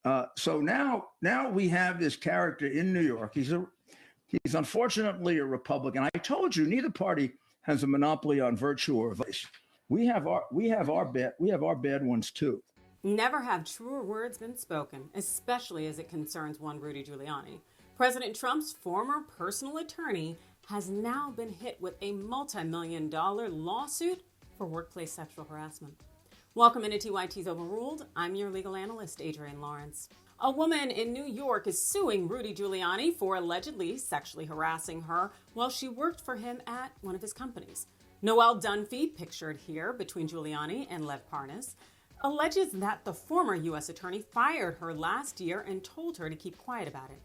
So now we have this character in New York. He's unfortunately a Republican. I told you neither party has a monopoly on virtue or vice. We have our bad ones too. Never have truer words been spoken, especially as it concerns one Rudy Giuliani. President Trump's former personal attorney has now been hit with a multi-million-dollar lawsuit for workplace sexual harassment. Welcome into TYT's Overruled. I'm your legal analyst, Adrienne Lawrence. A woman in New York is suing Rudy Giuliani for allegedly sexually harassing her while she worked for him at one of his companies. Noelle Dunphy, pictured here between Giuliani and Lev Parnas, alleges that the former U.S. attorney fired her last year and told her to keep quiet about it.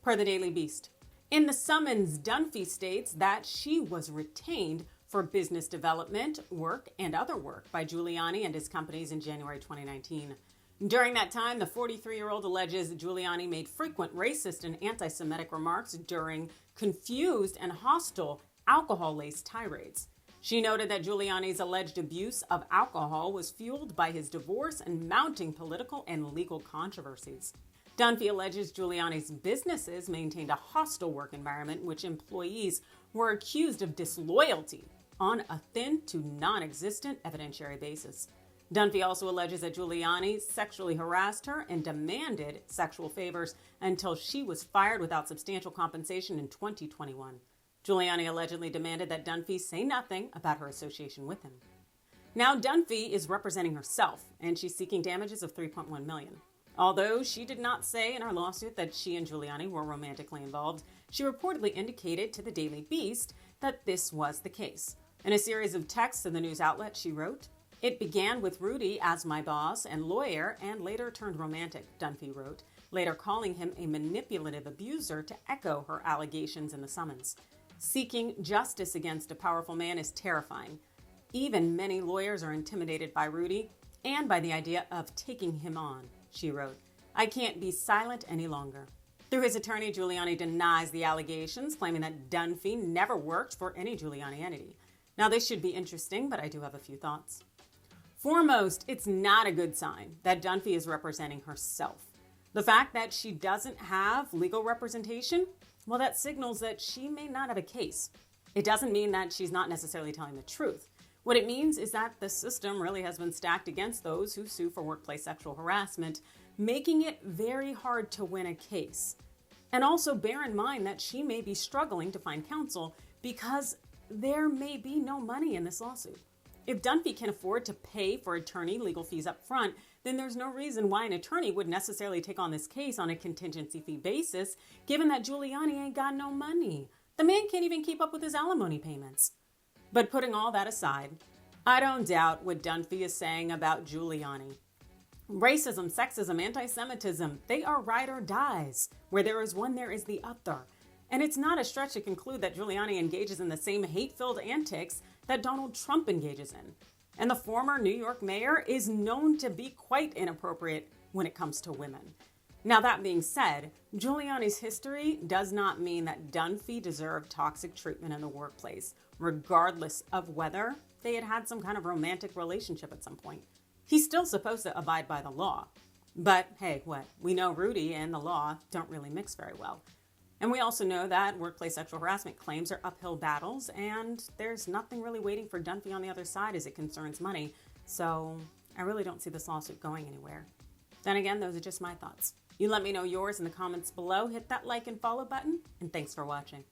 Per the Daily Beast, in the summons, Dunphy states that she was retained for business development work and other work by Giuliani and his companies in January 2019. During that time, the 43-year-old alleges Giuliani made frequent racist and anti-Semitic remarks during confused and hostile alcohol-laced tirades. She noted that Giuliani's alleged abuse of alcohol was fueled by his divorce and mounting political and legal controversies. Dunphy alleges Giuliani's businesses maintained a hostile work environment in which employees were accused of disloyalty on a thin to non-existent evidentiary basis. Dunphy also alleges that Giuliani sexually harassed her and demanded sexual favors until she was fired without substantial compensation in 2021. Giuliani allegedly demanded that Dunphy say nothing about her association with him. Now Dunphy is representing herself, and she's seeking damages of $3.1 million. Although she did not say in her lawsuit that she and Giuliani were romantically involved, she reportedly indicated to the Daily Beast that this was the case. In a series of texts in the news outlet, she wrote, "It began with Rudy as my boss and lawyer and later turned romantic," Dunphy wrote, later calling him a manipulative abuser to echo her allegations in the summons. "Seeking justice against a powerful man is terrifying. Even many lawyers are intimidated by Rudy and by the idea of taking him on," she wrote. "I can't be silent any longer." Through his attorney, Giuliani denies the allegations, claiming that Dunphy never worked for any Giuliani entity. Now, this should be interesting, but I do have a few thoughts. Foremost, it's not a good sign that Dunphy is representing herself. The fact that she doesn't have legal representation, well, that signals that she may not have a case. It doesn't mean that she's not necessarily telling the truth. What it means is that the system really has been stacked against those who sue for workplace sexual harassment, making it very hard to win a case. And also bear in mind that she may be struggling to find counsel because there may be no money in this lawsuit. If Dunphy can afford to pay for attorney legal fees up front, then there's no reason why an attorney would necessarily take on this case on a contingency fee basis, given that Giuliani ain't got no money. The man can't even keep up with his alimony payments. But putting all that aside, I don't doubt what Dunphy is saying about Giuliani. Racism, sexism, anti-Semitism, they are ride or dies. Where there is one, there is the other. And it's not a stretch to conclude that Giuliani engages in the same hate-filled antics that Donald Trump engages in. And the former New York mayor is known to be quite inappropriate when it comes to women. Now, that being said, Giuliani's history does not mean that Dunphy deserved toxic treatment in the workplace, regardless of whether they had had some kind of romantic relationship at some point. He's still supposed to abide by the law. But hey, what? We know Rudy and the law don't really mix very well. And we also know that workplace sexual harassment claims are uphill battles, and there's nothing really waiting for Dunphy on the other side as it concerns money. So I really don't see this lawsuit going anywhere. Then again, those are just my thoughts. You let me know yours in the comments below. Hit that like and follow button, and thanks for watching.